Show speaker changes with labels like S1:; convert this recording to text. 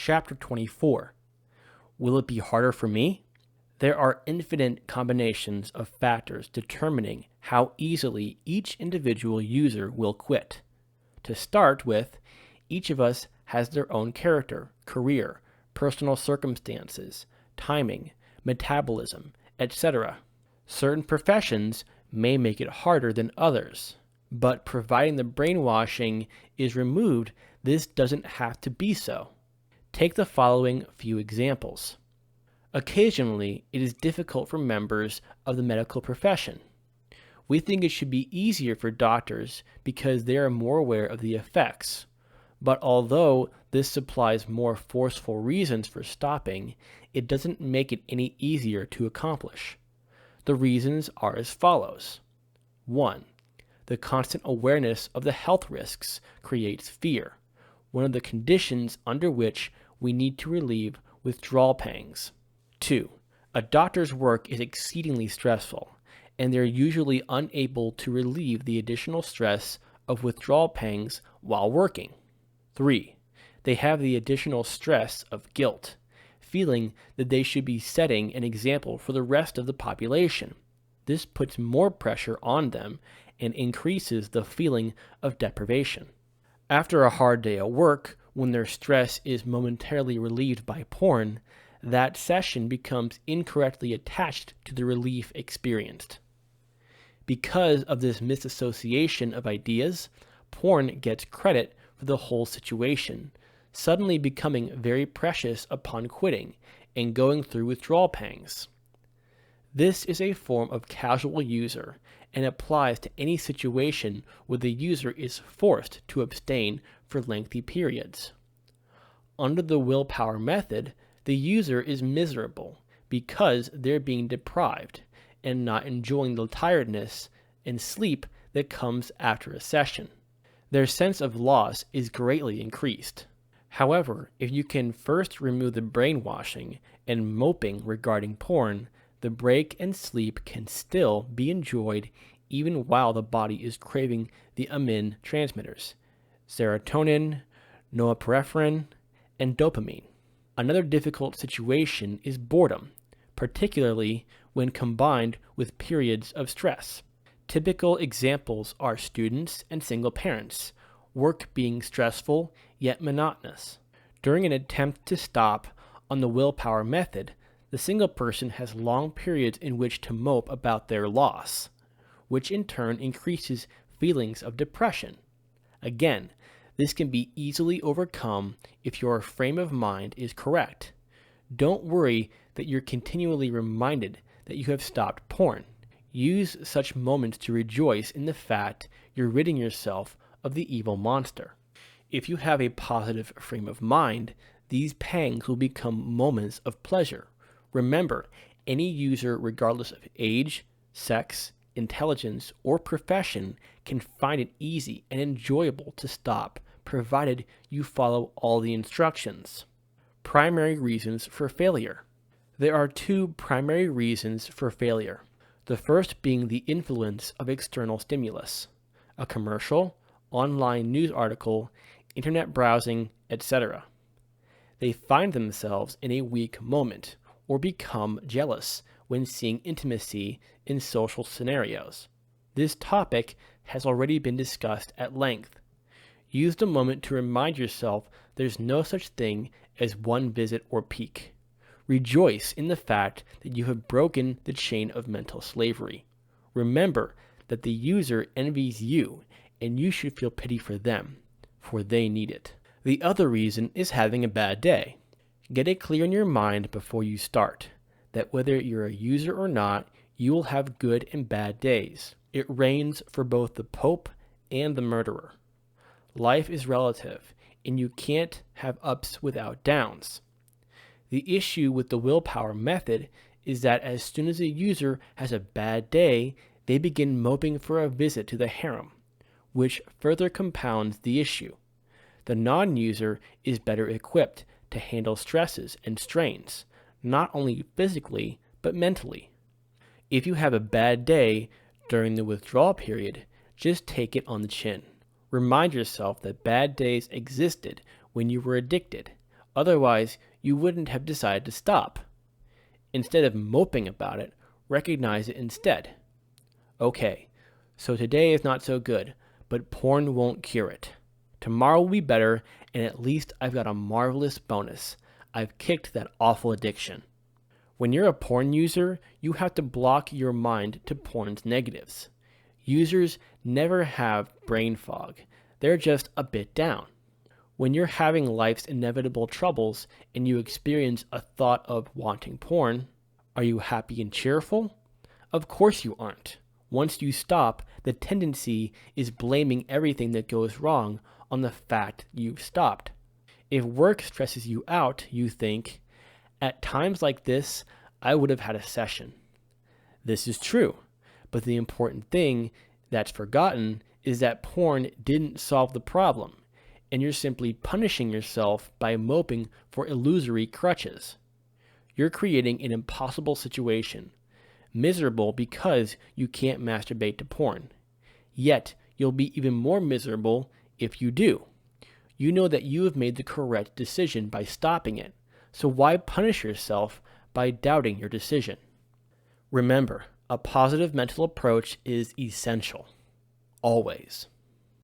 S1: Chapter 24. Will it be harder for me? There are infinite combinations of factors determining how easily each individual user will quit. To start with, each of us has their own character, career, personal circumstances, timing, metabolism, etc. Certain professions may make it harder than others, but providing the brainwashing is removed, this doesn't have to be so. Take the following few examples. Occasionally, it is difficult for members of the medical profession. We think it should be easier for doctors because they are more aware of the effects. But although this supplies more forceful reasons for stopping, it doesn't make it any easier to accomplish. The reasons are as follows. 1. The constant awareness of the health risks creates fear, one of the conditions under which we need to relieve withdrawal pangs. 2. A doctor's work is exceedingly stressful, and they're usually unable to relieve the additional stress of withdrawal pangs while working. 3. They have the additional stress of guilt, feeling that they should be setting an example for the rest of the population. This puts more pressure on them and increases the feeling of deprivation. After a hard day at work, when their stress is momentarily relieved by porn, that session becomes incorrectly attached to the relief experienced. Because of this misassociation of ideas, porn gets credit for the whole situation, suddenly becoming very precious upon quitting and going through withdrawal pangs. This is a form of casual user and applies to any situation where the user is forced to abstain for lengthy periods. Under the willpower method, the user is miserable because they're being deprived and not enjoying the tiredness and sleep that comes after a session. Their sense of loss is greatly increased. However, if you can first remove the brainwashing and moping regarding porn, the break and sleep can still be enjoyed even while the body is craving the amine transmitters, serotonin, norepinephrine, and dopamine. Another difficult situation is boredom, particularly when combined with periods of stress. Typical examples are students and single parents, work being stressful yet monotonous. During an attempt to stop on the willpower method, the single person has long periods in which to mope about their loss, which in turn increases feelings of depression. Again, this can be easily overcome if your frame of mind is correct. Don't worry that you're continually reminded that you have stopped porn. Use such moments to rejoice in the fact you're ridding yourself of the evil monster. If you have a positive frame of mind, these pangs will become moments of pleasure. Remember, any user, regardless of age, sex, intelligence, or profession, can find it easy and enjoyable to stop, provided you follow all the instructions. Primary reasons for failure. There are two primary reasons for failure. The first being the influence of external stimulus, a commercial, online news article, internet browsing, etc. They find themselves in a weak moment or become jealous when seeing intimacy in social scenarios. This topic has already been discussed at length. Use the moment to remind yourself there's no such thing as one visit or peak. Rejoice in the fact that you have broken the chain of mental slavery. Remember that the user envies you, and you should feel pity for them, for they need it. The other reason is having a bad day. Get it clear in your mind before you start, that whether you're a user or not, you will have good and bad days. It rains for both the Pope and the murderer. Life is relative, and you can't have ups without downs. The issue with the willpower method is that as soon as a user has a bad day, they begin moping for a visit to the harem, which further compounds the issue. The non-user is better equipped to handle stresses and strains, not only physically, but mentally. If you have a bad day during the withdrawal period, just take it on the chin. Remind yourself that bad days existed when you were addicted, Otherwise, you wouldn't have decided to stop. Instead of moping about it, recognize it instead. Okay, so today is not so good, but porn won't cure it. Tomorrow will be better, and at least I've got a marvelous bonus. I've kicked that awful addiction. When you're a porn user, you have to block your mind to porn's negatives. Users never have brain fog. They're just a bit down. When you're having life's inevitable troubles and you experience a thought of wanting porn, are you happy and cheerful? Of course you aren't. Once you stop, the tendency is blaming everything that goes wrong on the fact you've stopped. If work stresses you out, you think, at times like this, I would have had a session. This is true, but the important thing that's forgotten is that porn didn't solve the problem, and you're simply punishing yourself by moping for illusory crutches. You're creating an impossible situation, miserable because you can't masturbate to porn. Yet, you'll be even more miserable if you do. You know that you have made the correct decision by stopping it, so why punish yourself by doubting your decision? Remember, a positive mental approach is essential. Always.